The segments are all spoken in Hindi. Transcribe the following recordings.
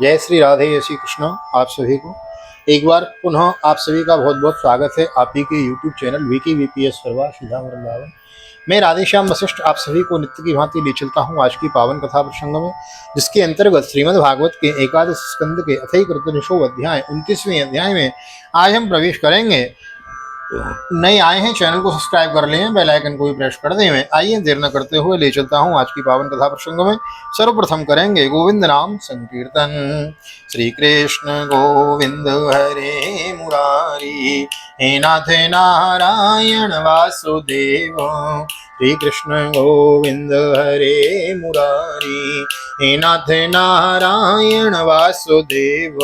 जय श्री राधे, जय श्री कृष्ण। आप सभी को एक बार पुनः आप सभी का बहुत बहुत स्वागत है आप ही के YouTube चैनल वीके वीपीएस परवा सीधा वृंदावन। मैं राधेश्याम वशिष्ठ आप सभी को नित्य की भांति ले चलता हूँ आज की पावन कथा प्रसंग में, जिसके अंतर्गत श्रीमद् भागवत के एकादश स्कंद के अथैकृतनिशो अध्याय 29वें अध्याय में आज हम प्रवेश करेंगे। नए आए हैं चैनल को सब्सक्राइब कर लें, बेल आइकन को भी प्रेस कर दें। आइए देर न करते हुए ले चलता हूँ आज की पावन कथा प्रसंग में। सर्वप्रथम करेंगे गोविंद नाम संकीर्तन। श्री कृष्ण गोविंद हरे मुरारी, हे नाथ नारायण वासुदेव। श्री कृष्ण गोविंद हरे मुरारी, हे नाथ नारायण वासुदेव।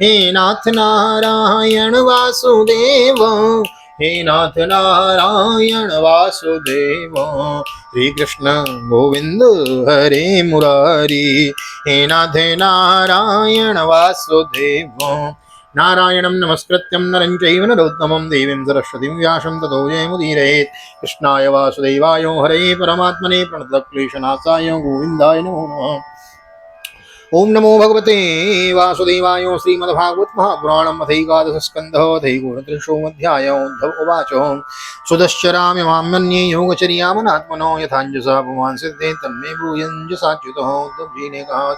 हे नाथ नारायण वासुदेव, हे नाथ नारायण वासुदेव। श्री कृष्ण गोविंद हरे मुरारी, हे नाथ नारायण वासुदेव। नारायणं नमस्कृत्यं नरं चैव नरोत्तमं देवीं सरस्वतीं व्यासं ततो जयमुदीरयेत्। कृष्णाय वासुदेवाय हरे परमात्मने प्रणतक्लेशनाशाय गोविन्दाय नमो नमः। ओम नमो भगवते वासुदेवाय। श्रीमद्भागवत महापुराणम् अथैकादश स्कन्धः अथैकोनत्रिंशोऽध्याय। उद्धव उवाच सुदश्चरामि मां मन्ये योगचर्यामनात्मनो यथाञ्जसा पुमान् सिद्धे तन्मे ब्रूयञ्जसाच्युतः। उद्धव जी ने कहा,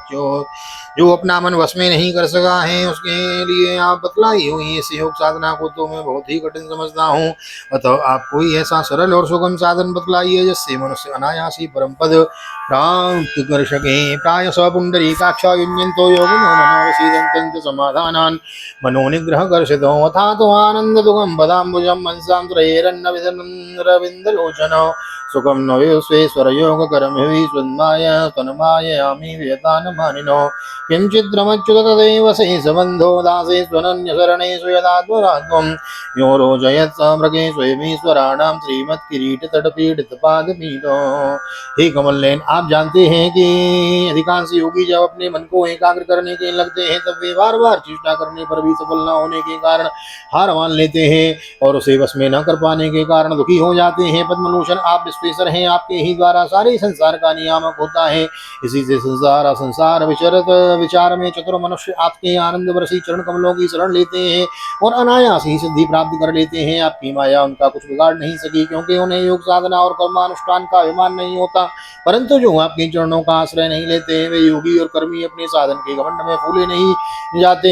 जो अपना मन वश में नहीं कर सका है उसके लिए आप बतलाई हुई इस योग साधना को तो मैं बहुत ही कठिन समझता हूँ। अतः आप कोई ऐसा सरल और सुगम साधन बतलाइए जिससे मनुष्य अनायासी परम पद प्राप्त कर सके। प्राय पुंडरीकाक्षा युञ्जन्तो योगिनो मनोवसीदन्तं समाधानान् मनोनिग्रह कर्षितो अथा तो आनंद दुगम पदाम्बुजं मनसां त्रयेरन्नविन्दलोचन सुखम न विश्वेश्वर योग करम स्वन्माय तन्मायामि व्यतानमानिनो किंचिद्रमच्युत तदेव शेषबन्धो दासे स्वनन्यशरणेषु यदात्मरात्वं यो रोजयत् समृगे स्वयमीश्वराणां श्रीमत्किरीटतटपीठितपादपीठो। हे कमलनयन, आप जानते हैं कि अधिकांश योगी जब अपने मन को एकाग्र करने के लगते हैं तब वे बार बार चेष्टा करने पर भी सफल न होने के कारण हार मान लेते हैं और उसे वश में न कर पाने के कारण दुखी हो जाते हैं। पद्मलोचन, आप विश्वेश्वर हैं, आपके ही द्वारा सारे संसार का नियामक होता है। इसी से संसार विचार में चतुर मनुष्य आपके आनंद बरसी चरण कमलों की शरण लेते हैं और अनायास ही सिद्धि प्राप्त कर लेते हैं। आपकी माया उनका कुछ बिगाड़ नहीं सकी, क्योंकि उन्हें योग साधना और कर्मानुष्ठान का अभिमान नहीं होता। परंतु जो आपके चरणों का आश्रय नहीं लेते वे योगी और कर्मी अपने साधन के घमंड में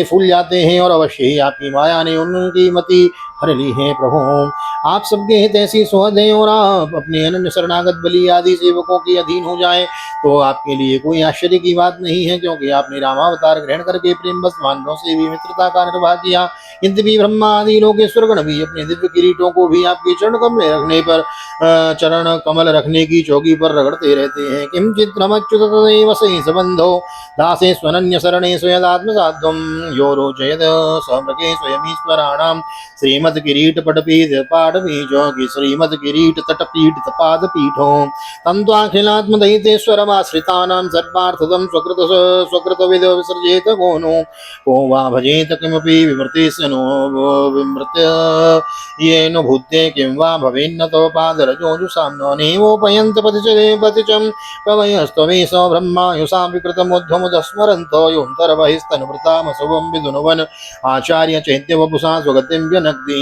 फूल जाते हैं और अवश्य ही आपकी माया ने उनकी मति हर ली है। प्रभु, आप सबके हित ऐसी सोहद हैं और आप अपने अनन्य शरणागत बलि आदि सेवकों के अधीन हो जाएं तो आपके लिए कोई आश्चर्य की बात नहीं है, क्योंकि आपने रामावतार ग्रहण करके प्रेम बस वानरों से भी मित्रता का निर्वाह किया। यद्यपि ब्रह्मा आदि लोकेश्वर गण भी अपने दिव्य किरीटों को भी आपके चरण कमल रखने की चौकी पर रगड़ते रहते हैं। किंचित्रमच्युत तदेव शेषबन्धो दासे स्वनन्य शरणे स्वयदात्मसाध्वं यो रोचयत समृगे स्वयमीश्वराणां श्रीमद्किरीटतटपीठो तन्त्वाखिलात्मदैतेश्वरमाश्रितानां सर्वार्थदं स्वकृतविद विसर्जेत को वा भजेत किमपि विमृतेस्नो विमृत्य येन भूते किं वा भवेन्नतो पादरजोजुषाम्नोपयन्त पतिचं कवयस्त्वमेष ब्रह्मायुषां विकृतमुद्धमुदस्मरन्तो योऽन्तर्बहिस्तनुभृतामशुभं विदुनुवन् आचार्य चैत्य वपुषा स्वगतिं व्यनक्ति।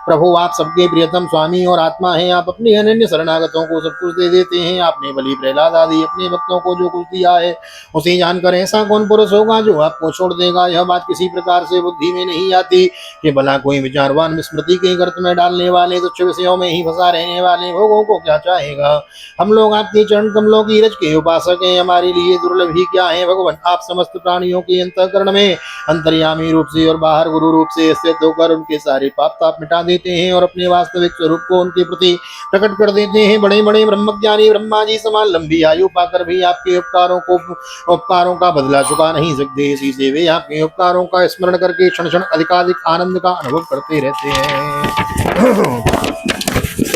प्रभु, आप सबके प्रियतम स्वामी और आत्मा हैं। आप अपने अनन्य शरणागतों को सब कुछ दे देते हैं। आपने बलि प्रहलाद आदि अपने भक्तों को जो कुछ दिया है उसे जानकर ऐसा कौन पुरुष होगा जो आपको छोड़ देगा। यह बात किसी प्रकार से बुद्धि में नहीं आती कि भला कोई विचारवान विस्मृति के गर्त में डालने वाले तुच्छ विषयों में ही फंसा रहने वाले भोगों को क्या चाहेगा। हम लोग आपके चरण कमलों की रज के उपासक हैं, हमारे लिए दुर्लभ ही क्या है। भगवान, आप समस्त प्राणियों के अंतःकरण में अंतर्यामी रूप से और बाहर गुरु रूप से स्थित होकर उनके सारे पाप ताप मिटा देते हैं और अपने वास्तविक स्वरूप को उनके प्रति प्रकट कर देते हैं। बड़े बड़े ब्रह्मज्ञानी ब्रह्मा जी समान लंबी आयु पाकर भी आपके उपकारों का बदला चुका नहीं सकते। इसी से वे आपके उपकारों का स्मरण करके क्षण क्षण अधिकाधिक आनंद का अनुभव करते रहते हैं।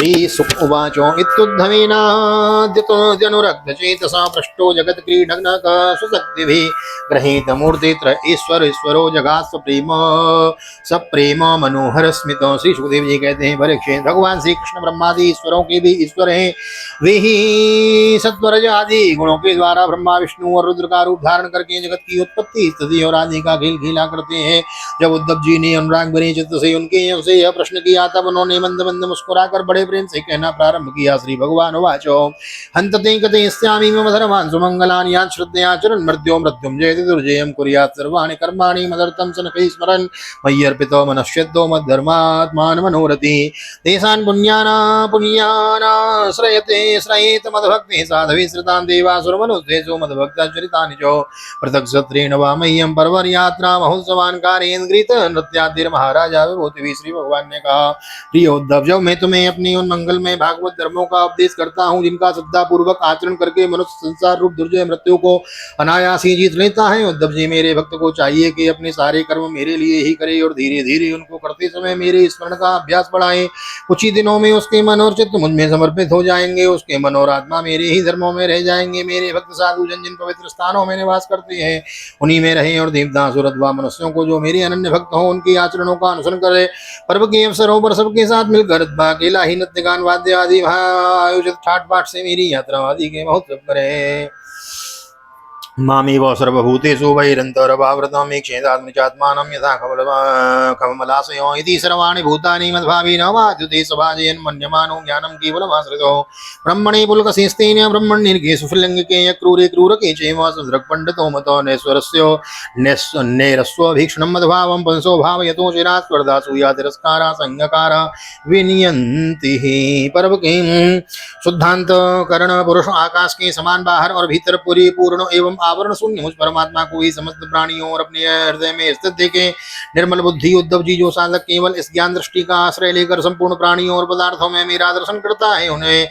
श्रीसुक उवाचो इत्युद्धवेनाद्यतो जनुरग्धचेतसा पृष्टो जगत्क्रीडनक सुशक्तिभिः गृहीतमूर्तित्र ईश्वरो जगात् सप्रेम मनोहर स्मितो। श्री सुखदेव जी कहते हैं परीक्षित, भगवान श्री कृष्ण ब्रह्मादि ईश्वरों के भी ईश्वर हैं। वे ही सत्वरज आदि गुणों के द्वारा ब्रह्मा विष्णु और रुद्र का रूप धारण करके जगत की उत्पत्ति स्थिति और आदि का खेल खेला करते हैं। जब उद्धव जी ने अनुराग भरे चित्त से उनसे यह प्रश्न किया तब उन्होंने मंद मंद मुस्कुराकर बड़े प्रेम से कहना प्रारंभ किया। श्री भगवान वाचो हंतते कते स्यामी मम धर्मान् सुमंगलानि यान् श्रद्धयाचरन् मृत्युं जयति दुर्जयं कुर्यात् सर्वाणि कर्माणि मदर्थं सनकैः स्मरन् मय्यर्पितो मनश्यद्दो मद्धर्मात्मान् मनोरथि तेषान् पुण्यानाश्रयते श्रयेत मद्भक्तिः साधवी श्रुतां देवासुरमनुद्वेषो मद्भक्तचरितानि च पृथक् सत्रेण वा मह्यं पर्वयात्रा महोत्सवान् कारयन् गृहीत नृत्यादिर महाराजा विभूति। श्री भगवान ने कहा, प्रिय उद्धव, जब मैं तुम्हें अपनी उन मंगलमय भागवत धर्मों का उपदेश करता हूँ जिनका श्रद्धा पूर्वक आचरण करके मनुष्य संसार रूप दुर्जय मृत्यु को अनायास ही जीत लेता है, उद्धव जी मेरे भक्त को चाहिए कि अपने सारे कर्म मेरे लिए ही करे और धीरे धीरे उनको करते समय मेरे स्मरण का अभ्यास बढ़ाए। कुछ ही दिनों में उसके मन और चित्त मुझ में समर्पित हो जाएंगे, उसके मन और आत्मा मेरे ही धर्मों में रह जाएंगे। मेरे भक्त साधु जन जिन पवित्र स्थानों में निवास करते हैं उन्हीं में रहे और देवता असुर अथवा मनुष्यों को जो मेरे अनन्य भक्त हो उनके आचरणों का अनुसरण करे। पर्व के अवसरों पर सबके साथ मिलकर अकेला ही नृत्य गान वाद्य आदि आयोजित ठाट बाट से मेरी यात्रा आदि के महोत्सव करे। मामेव सर्वभूतेषु वैरन्तरभावृतमीक्षेदात्मचात्मानं यथा कमलाशयो इति सर्वाणि भूतानि मद्भावेन वाद्युते सभाजयन् मन्यमानो ज्ञानं केवलमाश्रितो ब्रह्मणे पुलकशेस्तेन ब्रह्मण्यर्घे सुफलिङ्गिके क्रूरे क्रूरके चैव सुदृक्पण्डितो मतो नैरस्वभीक्षणं मद्भावं पंसो भावयतो चिरात् स्पर्धासूया तिरस्कारा संज्ञकारा विनियन्ति पर्व के शुद्धान्तकरण पुरुष आकाश के समान बाहर और भीतर पूरी पूर्ण एवं आवरण शून्य मुझ परमात्मा को ही समस्त प्राणियों और अपने हृदय में स्थित देखे निर्मल बुद्धि उद्धव जी जो साधक केवल इस ज्ञान दृष्टि का आश्रय लेकर संपूर्ण प्राणियों और पदार्थों में मेरा दर्शन करता है, उन्हें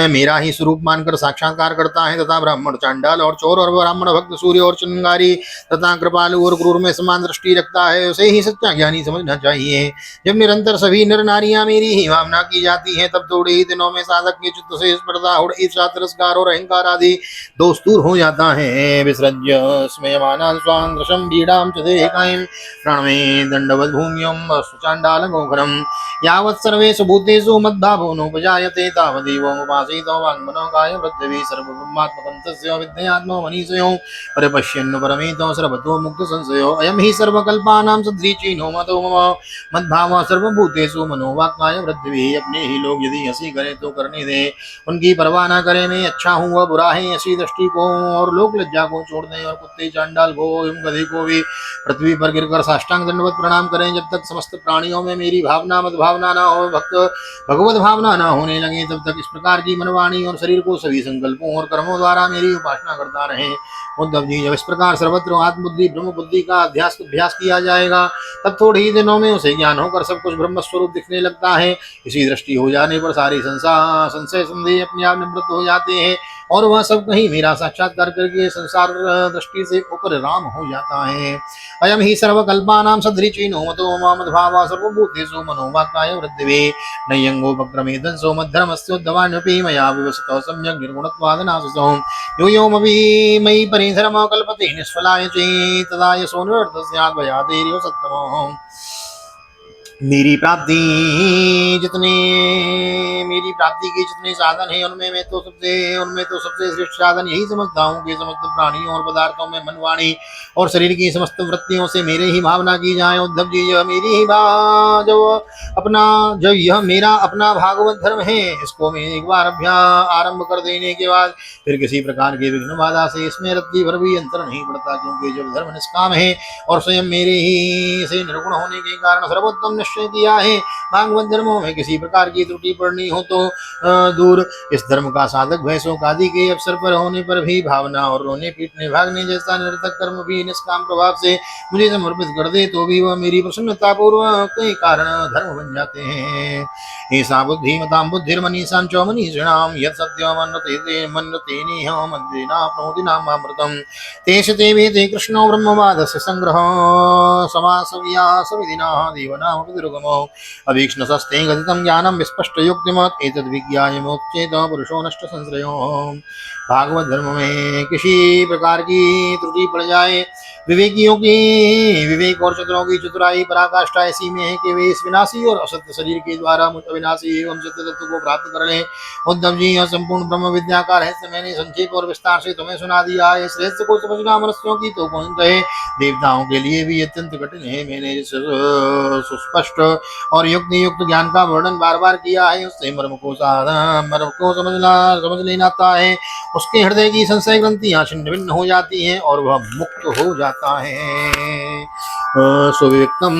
मेरा ही स्वरूप मानकर साक्षात्कार करता है तथा ब्राह्मण चांडाल और चोर और ब्राह्मण भक्त सूर्य और चिंगारी तथा कृपालु और क्रूर में समान दृष्टि रखता है, उसे ही सच्चा ज्ञानी समझना चाहिए। जब निरंतर सभी नर नारियां मेरी ही भावना की जाती है तब थोड़े ही दिनों में साधक के चित्त से स्पर्धा और ईर्ष्या तिरस्कार और अहंकार आदि दोष दूर हो जाता है। विसृज्य स्मयमानान् स्वान् दृशं बीडां च देहिकां प्रणमे दण्डवत् भूम्यं चाण्डालगोघरं यावत् सर्वेषु भूतेषु मद्भावो नोपजायते तावदेवमुपासीतो वाङ्मनो कायवृद्धिः सर्वब्रह्मात्मकं तस्य विद्यात्मो मनीषयो परिपश्यन् परमेतो सर्वतो मुक्तसंशयो अयं हि सर्वकल्पानां सदृचीनो मतो मम मद्भावः सर्वभूतेषु मनोवाक्काय वृद्धिः। अपने ही लोग यदि हंसी करें तो करने दें, उनकी परवाह न करें, मैं अच्छा हूँ वह बुरा है, ऐसी दृष्टि को और लोक लज्जा को छोड़ दें और कुत्ते चांडाल को एवं गधे को भी पृथ्वी पर गिरकर साष्टांग दंडवत प्रणाम करें। जब तक समस्त प्राणियों में मेरी भावना मत भावना न हो, भगवत भावना न होने लगे, तब तक इस प्रकार की मनवाणी और शरीर को सभी संकल्पों और कर्मों द्वारा मेरी उपासना करता रहे। उद्धव जी, जब इस प्रकार सर्वत्र आत्मबुद्धि ब्रह्म बुद्धि का अभ्यास किया जाएगा तब थोड़े ही दिनों में उसे ज्ञान होकर सब कुछ ब्रह्म स्वरूप दिखने लगता है। इसी दृष्टि हो जाने पर सारी संशय संदेह अपने आप निवृत्त हो जाते हैं और वह सब कहीं मेरा साक्षात्कार करके संसार दृष्टि से ऊपर राम हो जाता है। अयम ही सर्वकल्पानां सदृचीनो मतो मद्भावः सर्वभूतेषु मनोवाक्काय वृद्धिः नय्यङ्गोपक्रमे दंसो मद्धर्मस्योद्धवान्यपि मया विवसितो सम्यक् निर्गुणत्वादनाशिषो यो योमपि मयि परिधर्मो कल्पते निष्फलाय चेत् तदा यशो निवर्तते स्यात् भयादेर्यो सत्तमो। मेरी प्राप्ति के जितने साधन हैं उनमें तो सबसे श्रेष्ठ साधन यही समझता हूँ कि समस्त प्राणियों और पदार्थों में मन वाणी और शरीर की समस्त वृत्तियों से मेरे ही भावना की जाए। उद्धव जी, यह मेरी ही जब यह मेरा अपना भागवत धर्म है, इसको मैं एक बार आरंभ कर देने के बाद फिर किसी प्रकार के विघ्न बाधा से इसमें रत्ती भर भी अंतर नहीं पड़ता, क्योंकि जब धर्म निष्काम है और स्वयं मेरे ही से निर्गुण होने के कारण सर्वोत्तम निश्चय किया है, भागवत धर्मों में किसी प्रकार की त्रुटि पड़नी हो तो दूर। इस धर्म का साधक भैंसों आदि के अवसर पर होने पर भी भावना और रोने पीटने भागने जैसा निरर्थक कर्म भी निष्काम प्रभाव से मुझे समर्पित कर दे तो भी वह मेरी प्रसन्नता पूर्वक के कारण धर्म बन जाते हैं। ऐसा बुद्धिमतां बुद्धिर्मनीषां च मनीषिणां यत् सत्यमन्यते मन्यतेनेह मन्दिनाप्नोति नामामृतं तेषते वेदे कृष्णो ब्रह्मवादस्य संग्रह समासव्यासविधिना देवनामपि प्रतिरुगमो अभीक्ष्णसस्ते गदितं ज्ञानं विस्पष्टयुक्तिमत् एतद्विज्ञाय मोक्षेत पुरुषो नष्ट संश्रयो। भागवत धर्म में किसी प्रकार की त्रुटि पड़ जाए, विवेकियों की विवेक और चतुरों की चतुराई पराकाष्ठा ऐसी में है कि वे इस विनाशी और असत्य शरीर के द्वारा मुझ अविनाशी एवं सत्य तत्व को प्राप्त कर लें। उद्धव जी, यह संपूर्ण ब्रह्म विद्या का रहस्य मैंने संक्षेप और विस्तार से तुम्हें सुना दिया है। इस रहस्य को समझना मनुष्यों की तो कौन कहे, देवताओं के लिए भी अत्यंत कठिन है। मैंने सुस्पष्ट और युक्त युक्त ज्ञान का वर्णन बार बार किया है, उससे मर्म को समझ लेना आता है। उसके हृदय की संशय ग्रंथियां छिन्न भिन्न हो जाती हैं और वह मुक्त हो जाता है। सुविक्तम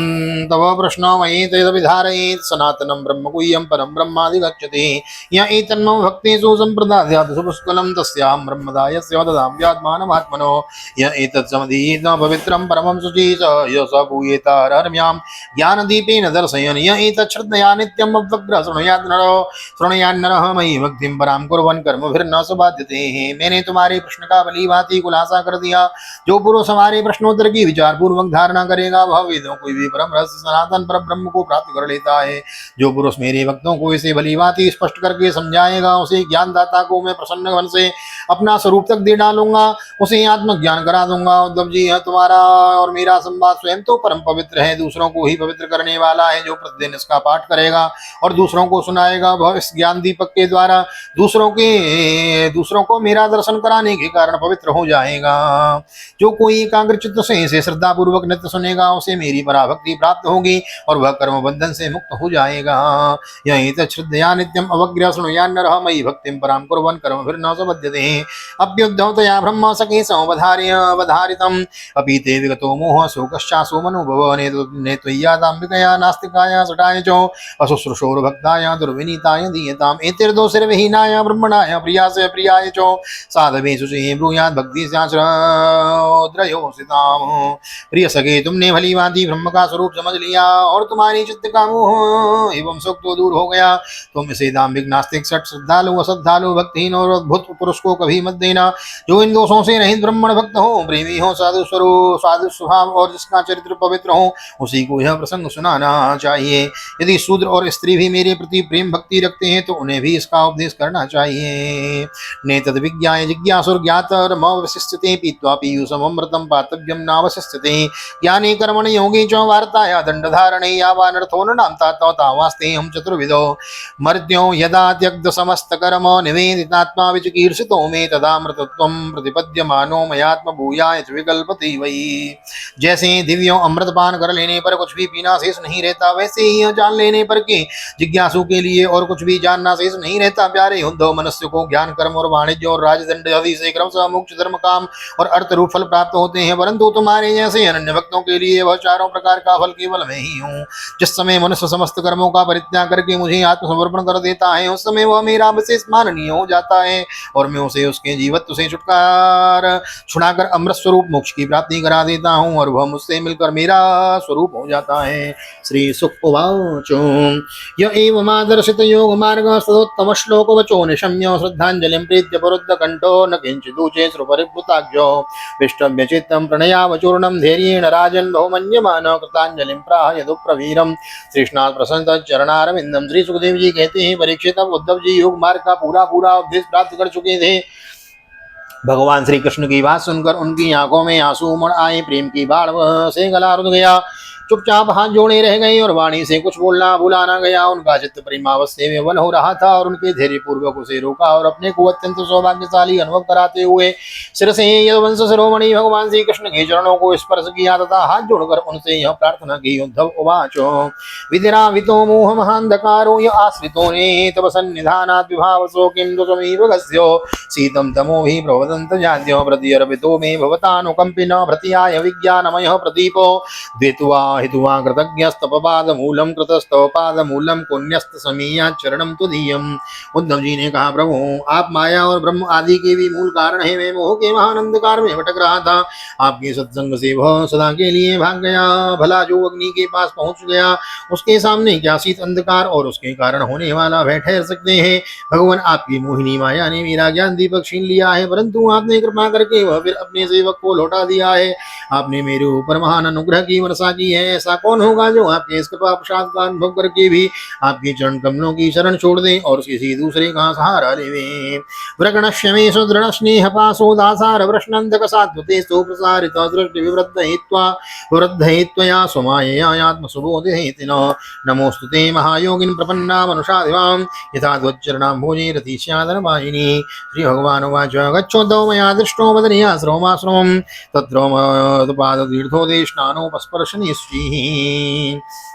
तव प्रश्न मयि तदभिधारयेत् सनातनं ब्रह्म गुह्यं परं ब्रह्माधिगच्छति य एतन्मम भक्तेषु सम्प्रदायात् सुपुष्कलं तस्यां ब्रह्मदायस्य ददाम्यात्मानमात्मनो य एतत् समधीत पवित्रं परमं शुचि य स भूयेतारम्यां ज्ञानदीपेन दर्शयन् य एतत् श्रद्धया नित्यम् अव्यग्र शृणुयान्नरः मयि भक्तिं परां कुर्वन् कर्मभिर्न स बाध्यते। मैंने तुम्हारे प्रश्न का भली भांति खुलासा कर दिया। जो पुरुष हमारे प्रश्नोत्तर की विचार पूर्वक धारणा करेगा वह वेदों कोई भी परम रहस्य सनातन पर ब्रह्म को प्राप्त कर लेता है। जो पुरुष मेरे भक्तों को इसे भली भांति स्पष्ट करके समझाएगा उसे ज्ञानदाता को मैं प्रसन्न मन से अपना स्वरूप तक दे डालूंगा, उसे आत्मज्ञान करा दूंगा। उद्धव जी, यह तुम्हारा और मेरा संवाद स्वयं तो परम पवित्र है, दूसरों को ही पवित्र करने वाला है। जो प्रतिदिन इसका पाठ करेगा और दूसरों को सुनाएगा वह इस ज्ञान दीपक के द्वारा दूसरों को मेरा दर्शन कराने के कारण पवित्र हो जाएगा। जो कोई एकाग्र चित्त से इसे श्रद्धा पूर्वक नित्य सुनेगा उसे मेरी पराभक्ति प्राप्त होगी और वह कर्म बंधन से मुक्त हो जाएगा। यही श्रद्धया नित्यम अवग्र्य शृणुयान्नरः मयि भक्तिं परां कुर्वन् कर्मभिर्न स बध्यते। अप्युद्धौतया ब्रह्म सखे समवधारितम् अपि ते विगतो मोह शोकश्चासो मनोभव नेत्वय्यादाम्बिकया नास्तिकाय सटाय च अशुश्रूषोर्भक्ताय दुर्विनीताय दीयताम् एतिर्दोषिर्विहीनाय ब्रह्मणाय प्रियाय प्रियाय च साधवे शुचिः ब्रूयात् भक्ति प्रिय सगे, तुमने भली भांति ब्रह्म का स्वरूप समझ लिया और तुम्हारी चित्त का मोह एवं सुख तो दूर हो गया। तुम इसे दाम्भिक नास्तिक सट श्रद्धालु अश्रद्धालु भक्तिहीन और अद्भुत पुरुष को कभी मत देना। जो इन दोषों से रहित ब्राह्मण भक्त हो, प्रेमी हो, साधु स्वरूप साधु स्वभाव और जिसका चरित्र पवित्र हो उसी को यह प्रसंग सुनाना चाहिए। यदि शूद्र और स्त्री भी मेरे प्रति प्रेम भक्ति रखते हैं तो उन्हें भी इसका उपदेश करना चाहिए। नेतद विज्ञाय जिज्ञासुर्ज्ञातर्मवशिष्यते पीत्वा पीयूषममृतं पातव्यं नावशिष्यते। ज्ञाने कर्मणि योगे च वार्ताया दण्डधारणे यावानर्थो न नाम्ता तावास्ते हम चतुर्विधो मर्त्यो यदा त्यक्त समस्त कर्म निवेदितात्मा विचिकीर्षितो मे तदा मृतत्वं प्रतिपद्यमानो मयात्म भूयाय च विकल्पति वै। जैसे दिव्यों अमृत पान कर लेने पर कुछ भी पीना शेष नहीं रहता, वैसे ही यह जान लेने पर कि जिज्ञासु के लिए और कुछ भी जानना शेष नहीं रहता। प्यारे उद्धव, मनुष्य को ज्ञान कर्म और वाणिज्य और राजदंड आदि से क्रमशः मोक्ष धर्म काम और अर्थ रूप फल प्राप्त होते हैं, परंतु तुम्हारे जैसे अनन्य भक्तों के लिए वह चारों प्रकार का फल केवल मैं ही हूँ। जिस समय मनुष्य समस्त कर्मों का परित्याग करके मुझे आत्मसमर्पण कर देता है उस समय वह मेरा विशेष माननीय हो जाता है और मैं उसे उसके जीवत्व से छुड़ाकर अमृत स्वरूप मोक्ष की प्राप्ति करा देता हूँ और वह मुझसे मिलकर मेरा स्वरूप हो जाता है। श्री सुक उवाच य एवमादर्शित योग मार्ग सदोत्तम श्लोक वचो निशम्य श्रद्धांजलिं प्रीत्य परुद्ध कंठो न किंचिदूचे श्रुपरिवृताख्यो विष्टभ्य चित्तं प्रणयावचूर्णं धैर्येण राजन् बहुमन्यमान कृतांजलिं प्राह यदुप्रवीरं तृष्णात् प्रसन्न चरणारविंदम। श्री सुखदेव जी कहते हैं, परीक्षित अब उद्धव जी योग मार्ग का पूरा उपदेश प्राप्त कर चुके थे। भगवान श्री कृष्ण की बात सुनकर उनकी आंखों में आंसू उमड़ आए, प्रेम की बाढ़ से गला रुध गया, चुपचाप हाथ जोड़े रह गए और वाणी से कुछ बोलना भुलाना गया। उनका चित्त प्रेमावस्था में वन हो रहा था और उनके धैर्य पूर्वक उसे रोका और अपने को अत्यंत सौभाग्यशाली अनुभव कराते हुए सिर से यदुवंश शिरोमणि भगवान श्री कृष्ण के चरणों को स्पर्श किया तथा हाथ जोड़कर उनसे यह प्रार्थना की। उद्धव उवाच विधिरावितो मोह महांधकारो य आश्रितो ने तव सन्निधानात् विभावसो किं त्वमेव गस्यो शीतं तमोहि प्रवदन्त जाद्यो प्रतिअर्पितो मे भवतानुकम्पिनो भृत्याय विज्ञानमयः प्रदीपो द्वेत्वा हित्वा कृतज्ञस्तपादमूलं कृतस्तपादमूलं पुण्यस्त समीयात् चरणं तुदीयम्। उद्धव जी ने कहा, प्रभु आप माया और ब्रह्म आदि के भी मूल कारण है। मैं मोह के महानंदकार में भटक रहा था, आपके सत्संग से वह सदा के लिए भाग गया। भला जो अग्नि के पास पहुंच गया उसके सामने क्या शीत अंधकार और उसके कारण होने वाला भय ठहर सकते हैं। भगवान आपकी मोहिनी माया ने मेरा ज्ञान दीपक छीन लिया है, परंतु आपने कृपा करके वह फिर अपने सेवक को लौटा दिया है। आपने मेरे ऊपर महान अनुग्रह की वर्षा की है। ऐसा कौन होगा जो आपके इस कृपा प्रसाद का अनुभव करके भी आपके चरण कमलों की शरण छोड़ दे और किसी दूसरे का सहारा लेवे। व्रगणस्य मे सुदृढ़ स्नेह पाशो दासार वृष्णंधक सात्वते सुप्रसारित दृष्टि विवृद्ध हित्वा वृद्धहित्वया स्वमाययात्म सुबोधेति नमोस्तुते महायोगिन प्रपन्ना मनुषादिवां यथा त्वच्चरणां भोजे रतिस्यादनवाहिनी। श्री भगवान उवाच गच्छोद्धव मया दृष्टो बदरीयाश्रममाश्रमं तत्र पादतीर्थोदे स्नानोपस्पर्शनिश्चिः।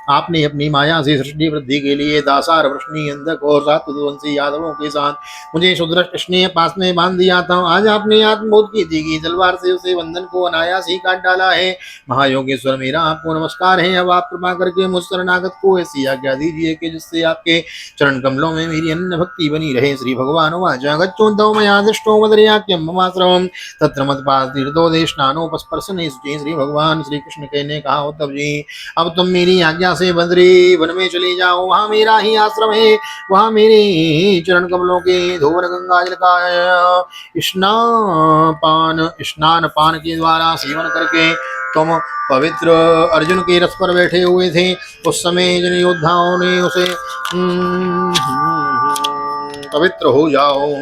आपने अपनी माया से सृष्टि वृद्धि के लिए दासार वृष्णि अंधक और सात्वंशी यादवों के साथ मुझे सुदृष्ट स्नेह पास में बांध दिया था। आज आपने आत्मबोध की दी गई तलवार से उसे बंधन को अनायास ही काट डाला है। महायोगेश्वर मेरा आपको नमस्कार है। अब आप कृपा करके मुझ शरणागत को ऐसी आज्ञा दीजिए कि जिससे आपके चरण कमलों में मेरी अन्य भक्ति बनी रहे। श्री भगवान उवाच गच्छोद्धव मया दृष्टो बदरीयाख्यं ममाश्रमं तत्र मत्पादतीर्थोदे स्नानोपस्पर्शनिश्चिः। श्री भगवान श्री कृष्ण कहने कहा उद्धव जी, अब तुम मेरी आज्ञा से बद्री वन में चले जाओ। वहां मेरा ही आश्रम है। वहां मेरे चरण कमलों के धोवर गंगा जल का स्नान पान के द्वारा सेवन करके तुम पवित्र अर्जुन के रथ पर बैठे हुए थे। उस समय जिन योद्धाओं ने उसे पवित्र हो जाओ।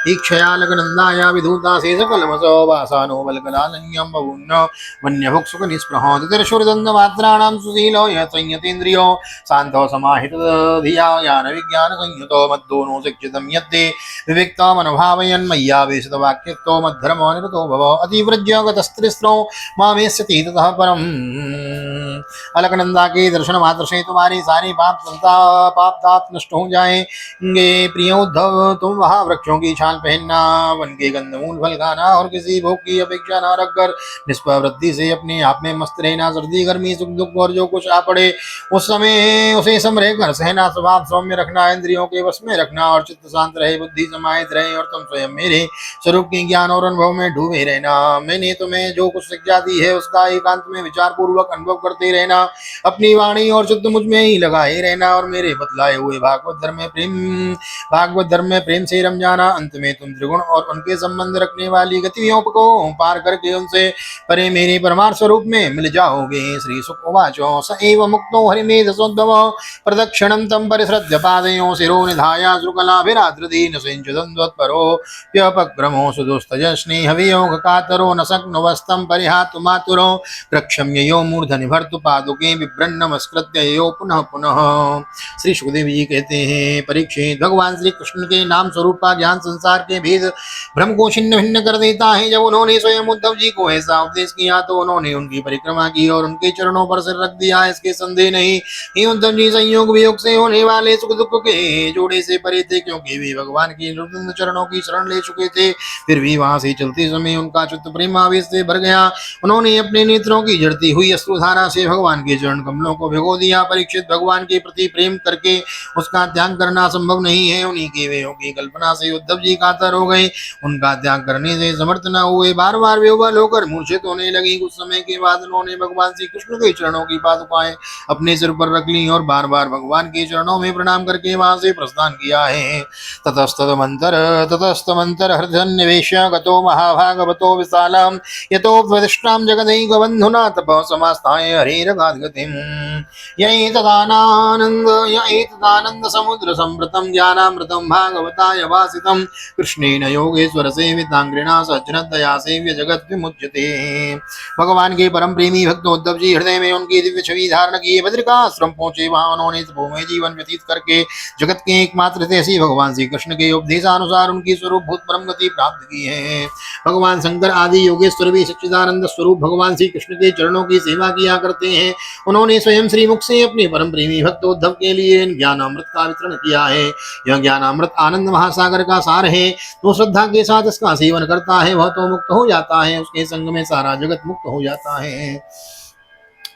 ईक्षया लगनंदाया विधूता से सकल मसो वासानो बलकलालन्यं बभून्न वन्यभुक् सुख निस्पृहो तितिर्षुर्दन्द मात्राणां सुशीलो यः संयतेन्द्रियो शान्तो समाहितो धिया ज्ञान विज्ञान संयुतो मद्दोनो शिक्षितं यद्दे विविक्तो मनोभावयन् मय्यावेशितो वाक्यतो मद्धर्मो निरतो भव अतिव्रज्य गतस्त्रिस्रो मामेष्यति ततः परम्। अलकनंदा के दर्शन मात्र से तुम्हारे सारे पाप ताप नष्ट हो जाएंगे। प्रिय उद्धव, तुम वहां वृक्षों की छाल पहनना, वन के कंदमूल फल खाना और किसी भोग की अपेक्षा न रखकर निष्प्रवृत्ति से अपने आप में मस्त रहना। सर्दी गर्मी सुख दुख और जो कुछ आ पड़े उस समय उसे समरह कर सहना। स्वभाव सौम्य रखना, इंद्रियों के वश में रखना और चित्त शांत रहे, बुद्धि समाहित रहे और तुम स्वयं मेरे स्वरूप के ज्ञान और अनुभव में डूबे रहना। मैंने तुम्हें जो कुछ शिक्षा दी है उसका एकांत में विचार पूर्वक अनुभव करते रहना। अपनी वाणी और चित्त मुझ में ही लगाए रहना और मेरे बतलाए हुए भागवत धर्म में प्रेम से रम जाना। अंत में तुम त्रिगुण और उनके संबंध रखने वाली गतियों को पार करके उनसे परे मेरे परमार्थ स्वरूप में मिल जाओगे। श्री शुक उवाचो स एव मुक्तो हरिमेधसोद्धव प्रदक्षिणं तं परिसृज्य पादयोः शिरो निधाय श्रुकलाभिराद्रदीन सिञ्चदन्वत्परो व्यपक्रमो सुदुस्तज स्नेहवियोग कातरो न शक्नुवस्तं परिहातुमातुरो प्रक्षम्ययो मूर्धनि भर्तु पादुके विभ्रन्न नमस्कृत्य यो पुनः पुनः। श्री सुखदेव जी कहते हैं, परीक्षित, भगवान श्री कृष्ण के नाम स्वरूप का ज्ञान संसार के भेद भ्रम को छिन्न भिन्न कर देता है। जब उन्होंने स्वयं उद्धव जी को ऐसा उपदेश किया तो उन्होंने उनकी परिक्रमा की और उनके चरणों पर सिर रख दिया। इसके संदेह नहीं कि उद्धव जी संयोग वियोग से होने वाले सुख दुख के जोड़े से परे थे, क्योंकि वे भगवान के निरुद्ध चरणों की शरण ले चुके थे। फिर भी वहां से चलते समय उनका चित्त प्रेमावेश से भर गया। उन्होंने अपने नेत्रों की झड़ती हुई अश्रुधारा से भगवान के चरण कमलों को भिगो दिया। परीक्षित, भगवान के प्रति प्रेम करके उसका त्याग करना संभव नहीं है। उन्हीं के वेयों की कल्पना से उद्धव जी कातर हो गए। उनका त्याग करने से समर्थ न हुए, बार बार बेहोश होकर मूर्छित होने लगी। कुछ समय के बाद उन्होंने भगवान श्री कृष्ण के चरणों की पादुकाएं अपने सिर पर रख ली और बार बार भगवान के चरणों में प्रणाम करके वहां से प्रस्थान किया है। ततस्तमंतर हृदयन्निवेश्य गतो महाभागवतो विशालम यतो प्रतिष्ठां जगदैकबन्धुना तपः समास्ताय हरेरगाद्गतिम्। यैतदानन्द समुद्र संवृतं ज्ञानामृतं भागवताय वासितं कृष्णेन योगेश्वर सेवितांग्रिणा सज्जनतया सेव्य जगत विमुच्यते। भगवान के परम प्रेमी भक्त उद्धव जी हृदय में उनकी दिव्य छवि धारण किए बद्रिकाश्रम पहुंचे। वहां उन्होंने तपोमय जीवन व्यतीत करके जगत के एकमात्र तेजी भगवान श्री कृष्ण के उपदेशानुसार उनकी स्वरूप भूत परम गति प्राप्त की है। भगवान शंकर आदि योगेश्वर भी सच्चिदानंद स्वरूप भगवान श्री कृष्ण के चरणों की सेवा किया करते हैं। उन्होंने स्वयं श्रीमुख से अपने परम प्रेमी भक्त उद्धव के लिए ज्ञानामृत का वितरण किया है। यह ज्ञानामृत आनंद महासागर का सार है। तो श्रद्धा के साथ इसका सेवन करता है वह तो मुक्त हो जाता है, उसके संग में सारा जगत मुक्त हो जाता है।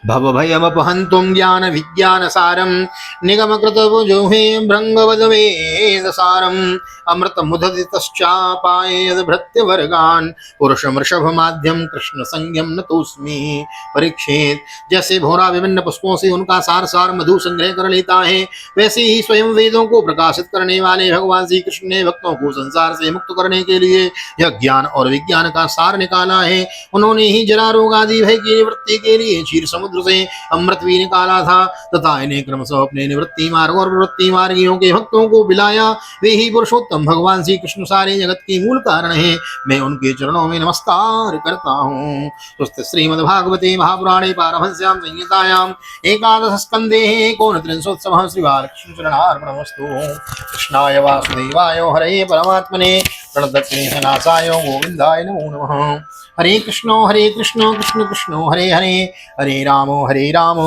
भवभयमपहन्तुं ज्ञान विज्ञान सारं निगमकृतभुजोहे भृङ्गवदवेदसारम् अमृतमुदधितश्चापायेद्भृत्यवर्गान् पुरुषमृषभमाद्यं कृष्णसंज्ञं नतोऽस्मि। परीक्षित, जैसे भौरा विभिन्न पुष्पों से उनका सार सार मधु संग्रह कर लेता है, वैसे ही स्वयं वेदों को प्रकाशित करने वाले भगवान श्री कृष्ण ने भक्तों को संसार से मुक्त करने के लिए यह ज्ञान और विज्ञान का सार निकाला है। उन्होंने ही जरा रोग आदि भय की निवृत्ति के लिए क्षीर समुद्र से अमृत भी निकाला था तथा इन्हें क्रमशः अपने निवृत्ति मार्ग और प्रवृत्ति मार्गियों के भक्तों को पिलाया। वे ही पुरुषोत्तम भगवान श्री कृष्ण सारे जगत के मूल कारण है। मैं उनके चरणों में नमस्कार करता हूँ। सुस्ते श्रीमद्भागवते महापुराणे पारमहंस्यां संहितायां एकादश स्कंदे एकोनत्रिंशोत्सवः श्री बालकृष्ण चरणार्पणमस्तु। कृष्णाय वासुदेवाय हरे परमात्मने प्रणतक्लेशनाशाय गोविंदाय नमो नमः। हरे कृष्ण कृष्ण कृष्ण हरे हरे, हरे राम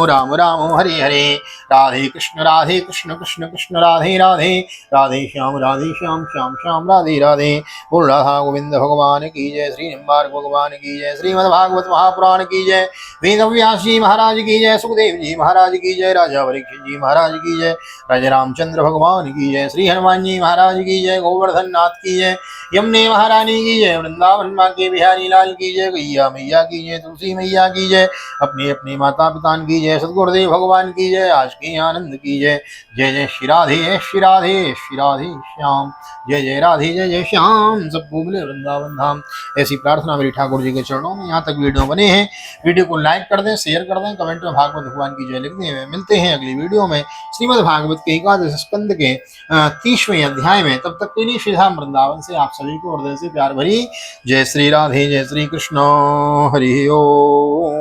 राम राम हरे हरे। राधे कृष्ण कृष्ण कृष्ण राधे राधे, राधे श्याम श्याम श्याम राधे राधे। बोल राधा गोविंद भगवान की जय, श्री निम्बार्क भगवान की जय, श्रीमद्भागवत महापुराण की जय, वेदव्यास जी महाराज की जय, सुखदेव जी महाराज की जय, राजा परीक्षित जी महाराज की जय, राजा रामचंद्र भगवान की जय, श्री हनुमान जी महाराज की जय, गोवर्धन नाथ की जय, यमुने महारानी की जय, वृंदावन माँ के बिहारी लाल की जय, गैया मैया की जय, तुलसी मैया की जय, अपने अपने माता पिता की जय, सदगुरुदेव भगवान की जय, आज के आनंद की जय। जय जय श्री राधे श्री राधे श्री राधे श्याम, जय जय राधे जय जय श्याम, सब बोले वृंदावन धाम। ऐसी प्रार्थना मेरी ठाकुर जी के चरणों में। यहाँ तक वीडियो बने हैं, वीडियो को लाइक कर दें, शेयर कर दें, कमेंट में भागवत भगवान की जय लिख दें। मिलते हैं अगली वीडियो में श्रीमद् भागवत के एकादश स्कंद के 30वें अध्याय में। तब तक के लिए श्री धाम वृंदावन से आप सभी को हृदय से प्यार भरी जय श्री राधे, जय श्री कृष्ण, हरि ओम।